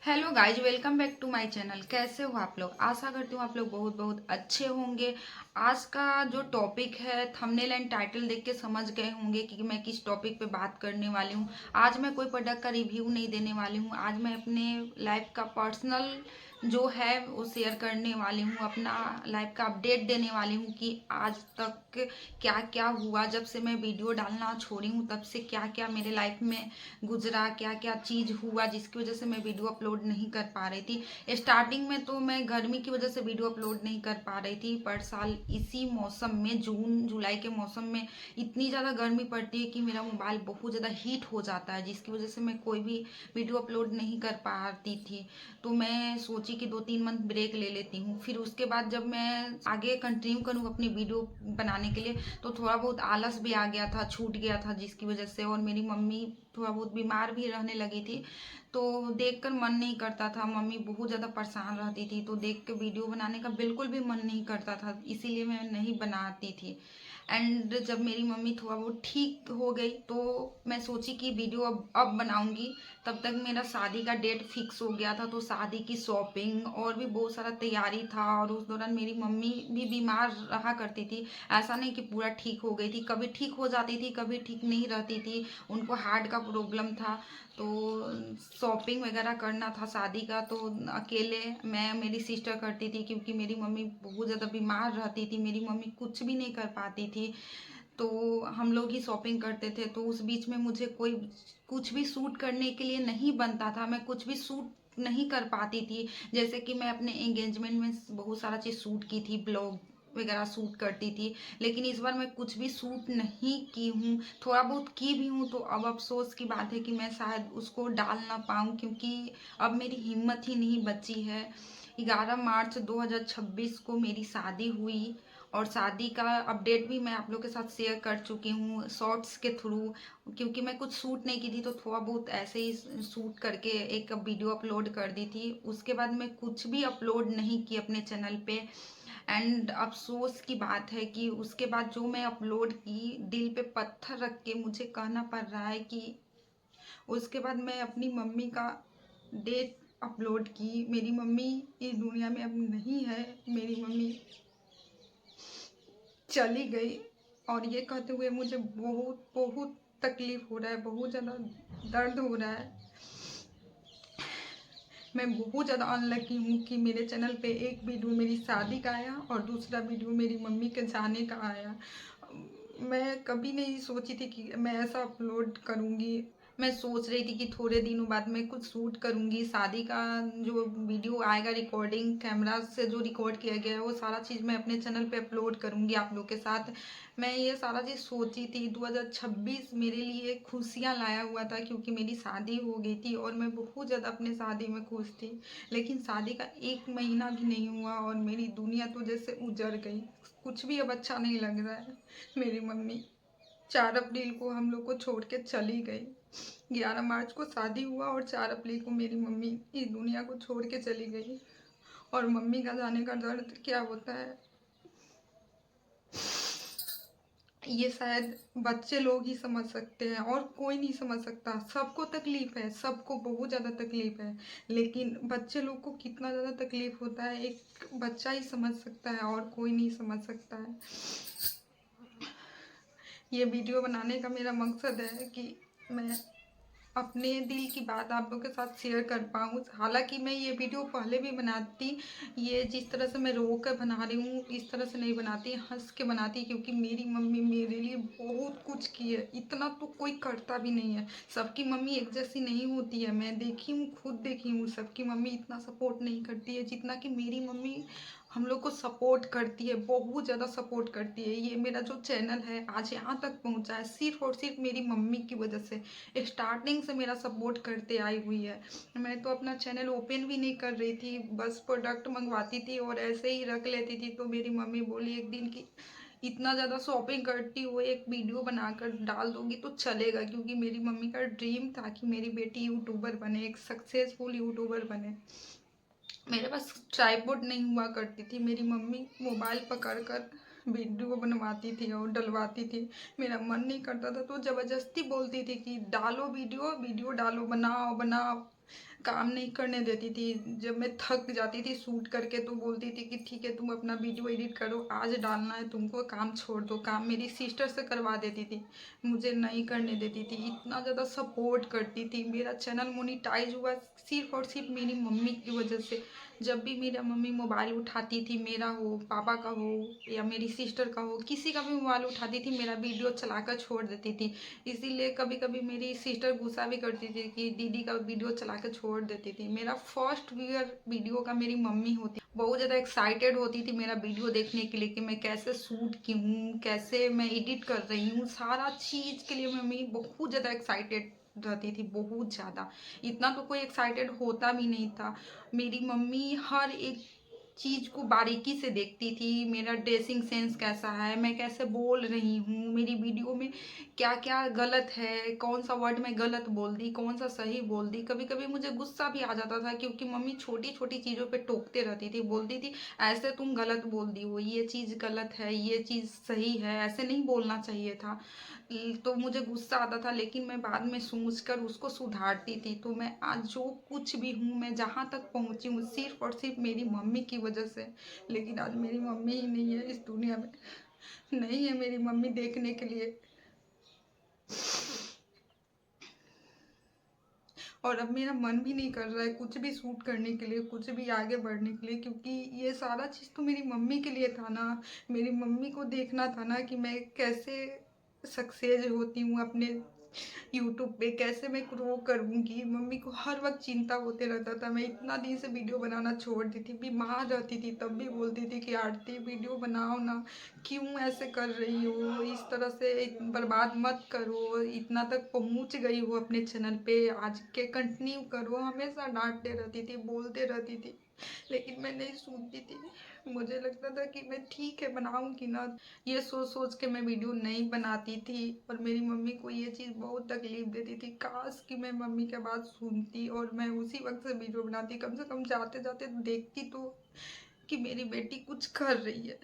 Hello guys, welcome back to my channel. कैसे हो आप लोग? आशा करती हूँ आप लोग बहुत बहुत अच्छे होंगे। आज का जो टॉपिक है, थंबनेल एंड टाइटल देख के समझ गए होंगे कि मैं किस टॉपिक पे बात करने वाली हूँ। आज मैं कोई प्रोडक्ट का रिव्यू नहीं देने वाली हूँ। आज मैं अपने लाइफ का पर्सनल जो है वो शेयर करने वाली हूँ, अपना लाइफ का अपडेट देने वाली हूँ कि आज तक क्या क्या हुआ। जब से मैं वीडियो डालना छोड़ी हूँ तब से क्या क्या मेरे लाइफ में गुजरा, क्या क्या चीज़ हुआ जिसकी वजह से मैं वीडियो अपलोड नहीं कर पा रही थी। स्टार्टिंग में तो मैं गर्मी की वजह से वीडियो अपलोड नहीं कर पा रही थी, पर साल इसी मौसम में, जून जुलाई के मौसम में इतनी ज़्यादा गर्मी पड़ती है कि मेरा मोबाइल बहुत ज़्यादा हीट हो जाता है, जिसकी वजह से मैं कोई भी वीडियो अपलोड नहीं कर पाती थी। तो मैं सोची कि 2-3 मंथ ब्रेक ले लेती हूँ। फिर उसके बाद जब मैं आगे कंटिन्यू करूँ अपनी वीडियो बनाने के लिए तो थोड़ा बहुत आलस भी आ गया था, छूट गया था, जिसकी वजह से। और मेरी मम्मी थोड़ा बहुत बीमार भी रहने लगी थी, तो देखकर मन नहीं करता था। मम्मी बहुत ज़्यादा परेशान रहती थी, तो देख के वीडियो बनाने का बिल्कुल भी मन नहीं करता था, इसीलिए मैं नहीं बनाती थी। एंड जब मेरी मम्मी थोड़ा बहुत ठीक हो गई तो मैं सोची कि वीडियो अब बनाऊंगी। तब तक मेरा शादी का डेट फिक्स हो गया था, तो शादी की शॉपिंग और भी बहुत सारा तैयारी था। और उस दौरान मेरी मम्मी भी बीमार रहा करती थी। ऐसा नहीं कि पूरा ठीक हो गई थी, कभी ठीक हो जाती थी, कभी ठीक नहीं रहती थी। उनको हार्ट का प्रॉब्लम था, तो शॉपिंग वगैरह करना था शादी का, तो अकेले मैं मेरी सिस्टर करती थी, क्योंकि मेरी मम्मी बहुत ज़्यादा बीमार रहती थी। मेरी मम्मी कुछ भी नहीं कर पाती थी, तो हम लोग ही शॉपिंग करते थे। तो उस बीच में मुझे कोई कुछ भी सूट करने के लिए नहीं बनता था, मैं कुछ भी सूट नहीं कर पाती थी। जैसे कि मैं अपने एंगेजमेंट में बहुत सारा चीज़ सूट की थी, ब्लॉग वगैरह सूट करती थी, लेकिन इस बार मैं कुछ भी सूट नहीं की हूँ। थोड़ा बहुत की भी हूँ तो अब अफसोस की बात है कि मैं शायद उसको डाल ना पाऊँ, क्योंकि अब मेरी हिम्मत ही नहीं बची है। 11 मार्च 2026 को मेरी शादी हुई, और शादी का अपडेट भी मैं आप लोग के साथ शेयर कर चुकी हूँ शॉर्ट्स के थ्रू। क्योंकि मैं कुछ शूट नहीं की थी, तो थोड़ा बहुत ऐसे ही शूट करके एक वीडियो अपलोड कर दी थी। उसके बाद मैं कुछ भी अपलोड नहीं की अपने चैनल पे। एंड अफसोस की बात है कि उसके बाद जो मैं अपलोड की, दिल पे पत्थर रख के मुझे कहना पड़ रहा है कि उसके बाद मैं अपनी मम्मी का डेट अपलोड की। मेरी मम्मी इस दुनिया में अब नहीं है, मेरी मम्मी चली गई। और ये कहते हुए मुझे बहुत बहुत तकलीफ हो रहा है, बहुत ज़्यादा दर्द हो रहा है। मैं बहुत ज़्यादा अनलकी हूँ कि मेरे चैनल पे एक वीडियो मेरी शादी का आया और दूसरा वीडियो मेरी मम्मी के जाने का आया। मैं कभी नहीं सोची थी कि मैं ऐसा अपलोड करूँगी। मैं सोच रही थी कि थोड़े दिनों बाद मैं कुछ शूट करूँगी, शादी का जो वीडियो आएगा रिकॉर्डिंग कैमरा से जो रिकॉर्ड किया गया है वो सारा चीज़ मैं अपने चैनल पे अपलोड करूँगी आप लोग के साथ। मैं ये सारा चीज़ सोची थी। 2026 मेरे लिए खुशियाँ लाया हुआ था, क्योंकि मेरी शादी हो गई थी और मैं बहुत ज़्यादा अपने शादी में खुश थी। लेकिन शादी का 1 महीना भी नहीं हुआ और मेरी दुनिया तो जैसे उजड़ गई। कुछ भी अब अच्छा नहीं लग रहा है। मेरी मम्मी 4 अप्रैल को हम लोग को छोड़ के चली गई। 11 मार्च को शादी हुआ और 4 अप्रैल को मेरी मम्मी इस दुनिया को छोड़ के चली गई। और मम्मी का जाने का दर्द क्या होता है, ये शायद बच्चे लोग ही समझ सकते हैं और कोई नहीं समझ सकता। सबको तकलीफ है, सबको बहुत ज़्यादा तकलीफ है, लेकिन बच्चे लोग को कितना ज़्यादा तकलीफ होता है एक बच्चा ही समझ सकता है, और कोई नहीं समझ सकता है। ये वीडियो बनाने का मेरा मकसद है कि मैं अपने दिल की बात आप लोगों के साथ शेयर कर पाऊँ। हालांकि मैं ये वीडियो पहले भी बनाती, ये जिस तरह से मैं रो कर बना रही हूँ इस तरह से नहीं बनाती, हंस के बनाती, क्योंकि मेरी मम्मी मेरे लिए बहुत कुछ की है। इतना तो कोई करता भी नहीं है। सबकी मम्मी एक जैसी नहीं होती है, मैं देखी हूँ, खुद देखी हूँ। सबकी मम्मी इतना सपोर्ट नहीं करती है जितना कि मेरी मम्मी हम लोग को सपोर्ट करती है, बहुत ज़्यादा सपोर्ट करती है। ये मेरा जो चैनल है आज यहाँ तक पहुँचा है सिर्फ और सिर्फ मेरी मम्मी की वजह से। स्टार्टिंग से मेरा सपोर्ट करते आई हुई है। मैं तो अपना चैनल ओपन भी नहीं कर रही थी, बस प्रोडक्ट मंगवाती थी और ऐसे ही रख लेती थी। तो मेरी मम्मी बोली एक दिन कि इतना ज़्यादा शॉपिंग करती हो, एक वीडियो बनाकर डाल दोगी तो चलेगा, क्योंकि मेरी मम्मी का ड्रीम था कि मेरी बेटी यूट्यूबर बने, एक सक्सेसफुल यूट्यूबर बने। मेरे पास ट्राइपॉड नहीं हुआ करती थी, मेरी मम्मी मोबाइल पकड़ कर वीडियो बनवाती थी और डलवाती थी। मेरा मन नहीं करता था तो ज़बरदस्ती बोलती थी कि डालो वीडियो, वीडियो डालो, बनाओ बनाओ। काम नहीं करने देती थी। जब मैं थक जाती थी शूट करके तो बोलती थी कि ठीक है तुम अपना वीडियो एडिट करो, आज डालना है तुमको, काम छोड़ दो। काम मेरी सिस्टर से करवा देती थी, मुझे नहीं करने देती थी। इतना ज़्यादा सपोर्ट करती थी। मेरा चैनल मोनिटाइज हुआ सिर्फ और सिर्फ मेरी मम्मी की वजह से। जब भी मेरा मम्मी मोबाइल उठाती थी, मेरा हो, पापा का हो या मेरी सिस्टर का हो, किसी का भी मोबाइल उठाती थी, मेरा वीडियो चलाकर छोड़ देती थी। इसीलिए कभी कभी मेरी सिस्टर गुस्सा भी करती थी कि दीदी का वीडियो चला के छोड़ देती थी। मेरा फर्स्ट व्यूअर वीडियो का मेरी मम्मी होती, बहुत ज़्यादा एक्साइटेड होती थी मेरा वीडियो देखने के लिए कि मैं कैसे शूट की हूँ, कैसे मैं एडिट कर रही हूँ, सारा चीज़ के लिए मम्मी बहुत ज़्यादा एक्साइटेड रहती थी, बहुत ज़्यादा। इतना तो कोई एक्साइटेड होता भी नहीं था। मेरी मम्मी हर एक चीज़ को बारीकी से देखती थी। मेरा ड्रेसिंग सेंस कैसा है, मैं कैसे बोल रही हूँ, मेरी वीडियो में क्या क्या गलत है, कौन सा वर्ड मैं गलत बोल दी, कौन सा सही बोल दी। कभी कभी मुझे गुस्सा भी आ जाता था क्योंकि मम्मी छोटी छोटी चीज़ों पे टोकते रहती थी, बोलती थी ऐसे तुम गलत बोल दी हो, ये चीज़ गलत है, ये चीज़ सही है, ऐसे नहीं बोलना चाहिए था। तो मुझे गुस्सा आता था, लेकिन मैं बाद में सोचकर उसको सुधारती थी। तो मैं आज जो कुछ भी हूँ, मैं जहाँ तक पहुँची हूँ सिर्फ और सिर्फ मेरी मम्मी की वजह से। लेकिन आज मेरी मम्मी ही नहीं है इस दुनिया में, नहीं है मेरी मम्मी देखने के लिए। और अब मेरा मन भी नहीं कर रहा है कुछ भी शूट करने के लिए, कुछ भी आगे बढ़ने के लिए, क्योंकि ये सारा चीज़ तो मेरी मम्मी के लिए था ना। मेरी मम्मी को देखना था ना कि मैं कैसे सक्सेस होती हूँ अपने यूट्यूब पे, कैसे मैं ग्रो करूँगी। मम्मी को हर वक्त चिंता होते रहता था। मैं इतना दिन से वीडियो बनाना छोड़ दी थी, बीमार रहती थी तब भी बोलती थी कि आरती वीडियो बनाओ ना, क्यों ऐसे कर रही हो, इस तरह से बर्बाद मत करो, इतना तक पहुंच गई हो अपने चैनल पे, आज के कंटिन्यू करो। हमेशा डांटते रहती थी, बोलते रहती थी, लेकिन मैं नहीं सुनती थी। मुझे लगता था कि मैं ठीक है बनाऊंगी ना, ये सोच सोच के मैं वीडियो नहीं बनाती थी। और मेरी मम्मी को ये चीज़ बहुत तकलीफ देती थी। काश कि मैं मम्मी के बात सुनती और मैं उसी वक्त से वीडियो बनाती, कम से कम जाते जाते देखती तो कि मेरी बेटी कुछ कर रही है।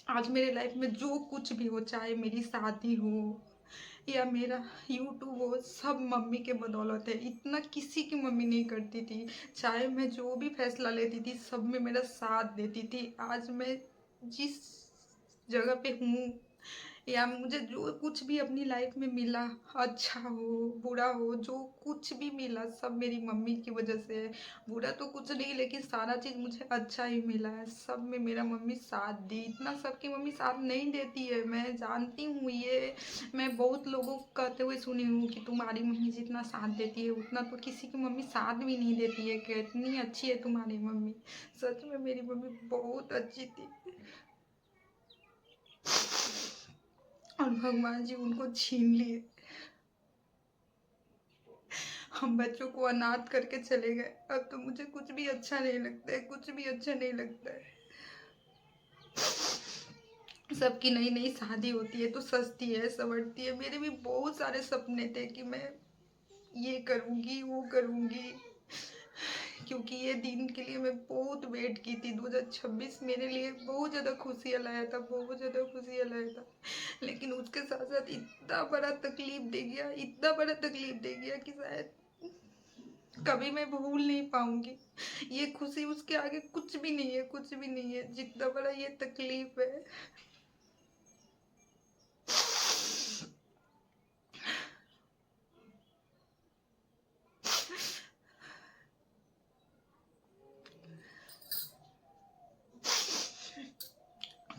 आज मेरे लाइफ में जो कुछ भी हो, चाहे मेरी शादी हो या मेरा यूट्यूब हो, सब मम्मी के बदौलत है। इतना किसी की मम्मी नहीं करती थी। चाहे मैं जो भी फैसला लेती थी, सब में मेरा साथ देती थी। आज मैं जिस जगह पे हूँ या मुझे जो कुछ भी अपनी लाइफ में मिला, अच्छा हो बुरा हो, जो कुछ भी मिला सब मेरी मम्मी की वजह से है। बुरा तो कुछ नहीं, लेकिन सारा चीज़ मुझे अच्छा ही मिला है। सब में मेरा मम्मी साथ दी। इतना सबकी मम्मी साथ नहीं देती है, मैं जानती हूँ ये। मैं बहुत लोगों को कहते हुए सुनी हूँ कि तुम्हारी मम्मी जितना साथ देती है उतना तो किसी की मम्मी साथ भी नहीं देती है, कि इतनी अच्छी है तुम्हारी मम्मी। सच में मेरी मम्मी बहुत अच्छी थी और भगवान जी उनको छीन लिए। हम बच्चों को अनाथ करके चले गए। अब तो मुझे कुछ भी अच्छा नहीं लगता है, कुछ भी अच्छा नहीं लगता है। सबकी नई नई शादी होती है तो सजती है, संवरती है। मेरे भी बहुत सारे सपने थे कि मैं ये करूँगी, वो करूँगी, क्योंकि ये दिन के लिए मैं बहुत वेट की थी। 2026 मेरे लिए बहुत ज़्यादा खुशियाँ लाया था, बहुत ज़्यादा खुशियाँ लाया था। लेकिन उसके साथ साथ इतना बड़ा तकलीफ दे गया, इतना बड़ा तकलीफ दे गया कि शायद कभी मैं भूल नहीं पाऊंगी। ये खुशी उसके आगे कुछ भी नहीं है, कुछ भी नहीं है जितना बड़ा ये तकलीफ है।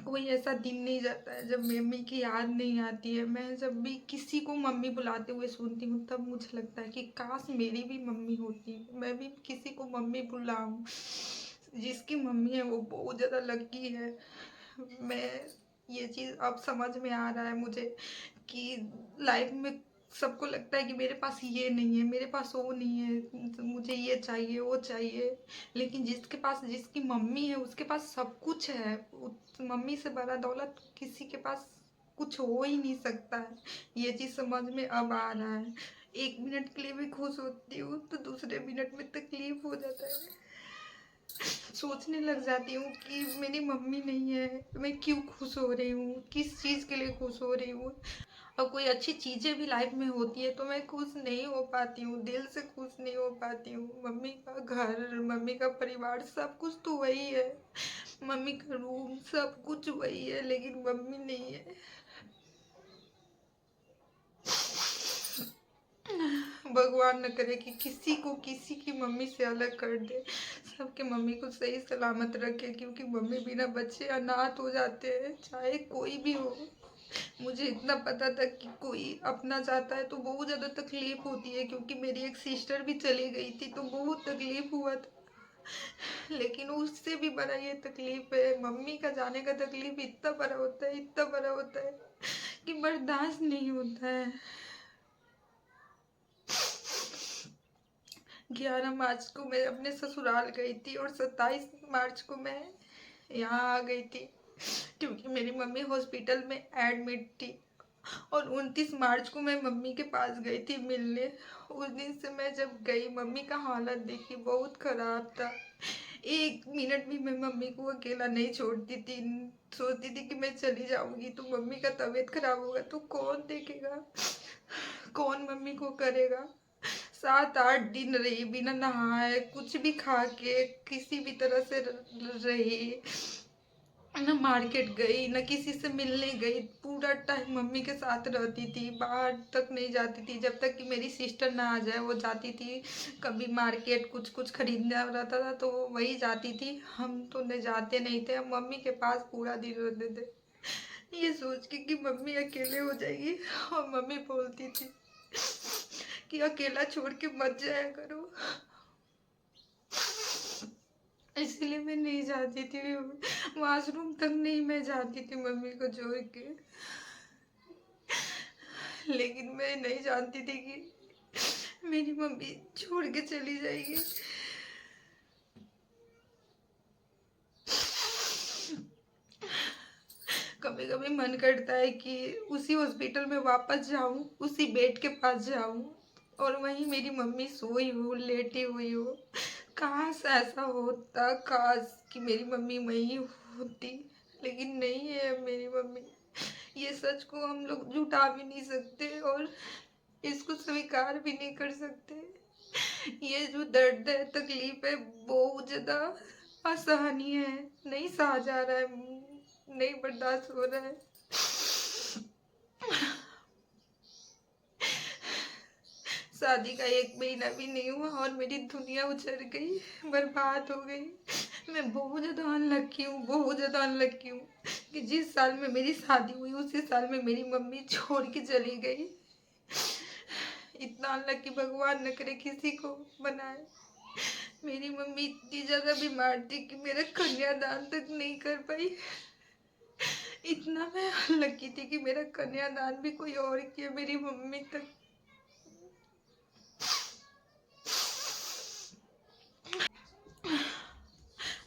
कोई ऐसा दिन नहीं जाता है जब मम्मी की याद नहीं आती है। मैं जब भी किसी को मम्मी बुलाते हुए सुनती हूँ तब मुझे लगता है कि काश मेरी भी मम्मी होती, मैं भी किसी को मम्मी बुलाऊं। जिसकी मम्मी है वो बहुत ज़्यादा लकी है। मैं ये चीज़ अब समझ में आ रहा है मुझे कि लाइफ में सबको लगता है कि मेरे पास ये नहीं है, मेरे पास वो नहीं है, मुझे ये चाहिए वो चाहिए। लेकिन जिसके पास जिसकी मम्मी है उसके पास सब कुछ है। उस मम्मी से बड़ा दौलत किसी के पास कुछ हो ही नहीं सकता है। ये चीज़ समझ में अब आ रहा है। एक मिनट के लिए भी खुश होती हूँ तो दूसरे मिनट में तकलीफ हो जाता है। सोचने लग जाती हूँ कि मेरी मम्मी नहीं है, मैं क्यों खुश हो रही हूँ, किस चीज़ के लिए खुश हो रही हूँ। और कोई अच्छी चीज़ें भी लाइफ में होती है तो मैं खुश नहीं हो पाती हूँ, दिल से खुश नहीं हो पाती हूँ। मम्मी का घर, मम्मी का परिवार सब कुछ तो वही है, मम्मी का रूम सब कुछ वही है, लेकिन मम्मी नहीं है। भगवान न करे कि किसी को किसी की मम्मी से अलग कर दे, सबके मम्मी को सही सलामत रखे, क्योंकि मम्मी बिना बच्चे अनाथ हो जाते हैं, चाहे कोई भी हो। मुझे इतना पता था कि कोई अपना चाहता है तो बहुत ज़्यादा तकलीफ होती है, क्योंकि मेरी एक सिस्टर भी चली गई थी तो बहुत तकलीफ हुआ था। लेकिन उससे भी बड़ा ये तकलीफ है, मम्मी का जाने का तकलीफ इतना बड़ा होता है, इतना बड़ा होता है कि बर्दाश्त नहीं होता है। 11 मार्च को मैं अपने ससुराल गई थी और 27 मार्च को मैं यहाँ आ गई थी, क्योंकि मेरी मम्मी हॉस्पिटल में एडमिट थी। और 29 मार्च को मैं मम्मी के पास गई थी मिलने। उस दिन से मैं जब गई, मम्मी का हालत देखी, बहुत खराब था। 1 मिनट भी मैं मम्मी को अकेला नहीं छोड़ती थी। सोचती थी कि मैं चली जाऊंगी तो मम्मी का तबीयत खराब होगा तो कौन देखेगा, कौन मम्मी को करेगा। 7-8 दिन रही बिना नहाए, कुछ भी खा के किसी भी तरह से रही, न मार्केट गई, न किसी से मिलने गई। पूरा टाइम मम्मी के साथ रहती थी, बाहर तक नहीं जाती थी जब तक कि मेरी सिस्टर ना आ जाए। वो जाती थी कभी मार्केट, कुछ कुछ खरीदना रहता था तो वो वही जाती थी, हम तो न जाते नहीं थे। हम मम्मी के पास पूरा दिन रहते थे, ये सोच के कि मम्मी अकेले हो जाएगी। और मम्मी बोलती थी कि अकेला छोड़ के मत जाया करो, इसलिए मैं नहीं जाती थी। वॉशरूम तक नहीं मैं जाती थी मम्मी को छोड़ के। लेकिन मैं नहीं जानती थी कि मेरी मम्मी छोड़ के चली जाएगी। कभी कभी मन करता है कि उसी हॉस्पिटल में वापस जाऊं, उसी बेड के पास जाऊं और वहीं मेरी मम्मी सोई हो, लेटी हुई हो। काश ऐसा होता, काश कि मेरी मम्मी वहीं होती, लेकिन नहीं है अब मेरी मम्मी। ये सच को हम लोग झुठा भी नहीं सकते और इसको स्वीकार भी नहीं कर सकते। ये जो दर्द है, तकलीफ है, बहुत ज्यादा असहनीय है, नहीं सहा जा रहा है, नहीं बर्दाश्त हो रहा है। शादी का 1 महीना भी नहीं हुआ और मेरी दुनिया उजड़ गई, बर्बाद हो गई। मैं बहुत ज़्यादा अनलक्की हूँ, बहुत ज़्यादा अनलक्की हूँ कि जिस साल में मेरी शादी हुई उसी साल में मेरी मम्मी छोड़ के चली गई। इतना अनलक्की भगवान न करे किसी को बनाए। मेरी मम्मी इतनी ज़्यादा बीमार थी कि मेरा कन्यादान तक नहीं कर पाई। इतना मैं अनलक्की थी कि मेरा कन्यादान भी कोई और किया मेरी मम्मी तक।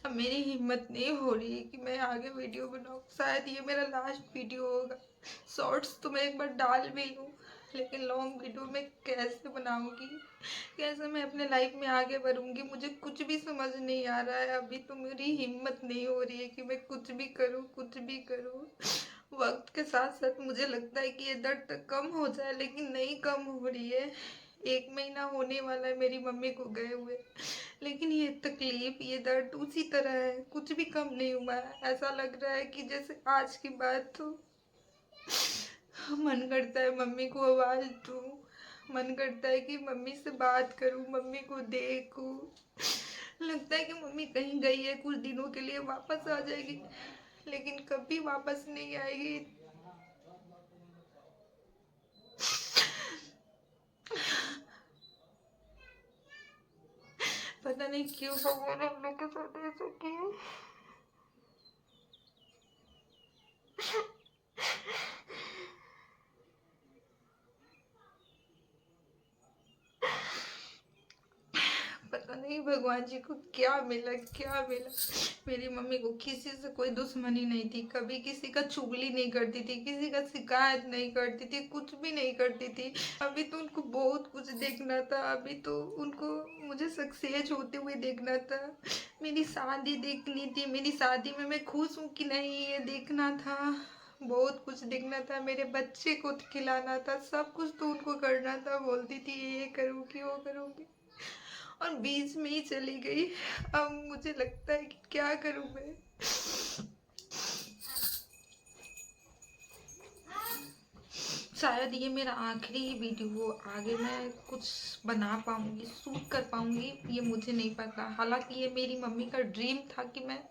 अब मेरी हिम्मत नहीं हो रही है कि मैं आगे वीडियो बनाऊँ, शायद ये मेरा लास्ट वीडियो होगा। शॉर्ट्स तो मैं एक बार डाल भी लूँ, लेकिन लॉन्ग वीडियो में कैसे बनाऊँगी, कैसे मैं अपने लाइफ में आगे बढ़ूँगी, मुझे कुछ भी समझ नहीं आ रहा है। अभी तो मेरी हिम्मत नहीं हो रही है कि मैं कुछ भी करूँ, कुछ भी करूँ। वक्त के साथ साथ मुझे लगता है कि ये दर्द कम हो जाए, लेकिन नहीं कम हो रही है। 1 महीना होने वाला है मेरी मम्मी को गए हुए, लेकिन ये तकलीफ, ये दर्द उसी तरह है, कुछ भी कम नहीं हुआ है। ऐसा लग रहा है कि जैसे आज की बात हो। मन करता है मम्मी को आवाज दूं, मन करता है कि मम्मी से बात करूं, मम्मी को देखूं। लगता है कि मम्मी कहीं गई है, कुछ दिनों के लिए वापस आ जाएगी, लेकिन कभी वापस नहीं आएगी। पता नहीं क्यों भगवान हम लोग के साथ ऐसा किया। पता नहीं भगवान जी को क्या मिला, क्या मिला। मेरी मम्मी को किसी से कोई दुश्मनी नहीं थी, कभी किसी का चुगली नहीं करती थी, किसी का शिकायत नहीं करती थी, कुछ भी नहीं करती थी। अभी तो उनको बहुत कुछ देखना था, अभी तो उनको मुझे सक्सेस होते हुए देखना था, मेरी शादी देखनी थी, मेरी शादी में मैं खुश हूँ कि नहीं ये देखना था। बहुत कुछ देखना था, मेरे बच्चे को खिलाना था, सब कुछ तो उनको करना था। बोलती थी ये करूँगी वो करूँगी, और बीच में ही चली गई। अब मुझे लगता है कि क्या करूँ मैं। शायद ये मेरा आखिरी वीडियो हो, आगे मैं कुछ बना पाऊंगी, शूट कर पाऊंगी, ये मुझे नहीं पता। हालांकि ये मेरी मम्मी का ड्रीम था कि मैं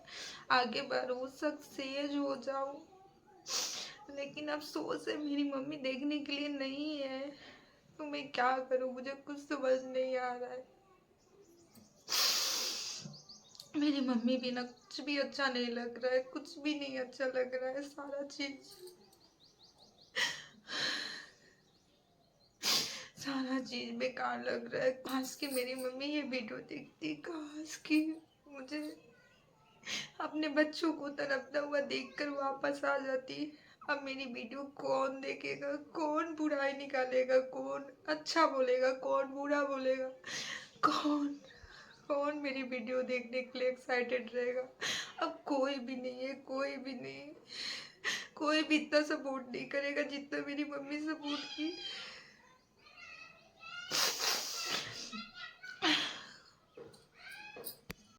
आगे बढ़ूँ, सक्सेस हो जाऊँ, लेकिन अफसोस है मेरी मम्मी देखने के लिए नहीं है। तो मैं क्या करूँ, मुझे कुछ समझ नहीं आ रहा है। मेरी मम्मी भी ना, कुछ भी अच्छा नहीं लग रहा है, कुछ भी नहीं अच्छा लग रहा है, सारा चीज बेकार लग रहा है। काश कि मेरी मम्मी ये वीडियो देखती, काश कि मुझे अपने बच्चों को तड़पता हुआ देखकर वापस आ जाती। अब मेरी वीडियो कौन देखेगा, कौन बुराई निकालेगा, कौन अच्छा बोलेगा, कौन बुरा बोलेगा, कौन कौन मेरी वीडियो देखने के लिए एक्साइटेड रहेगा। अब कोई भी नहीं है, कोई भी नहीं, कोई भी इतना सपोर्ट नहीं करेगा जितना मेरी मम्मी सपोर्ट की।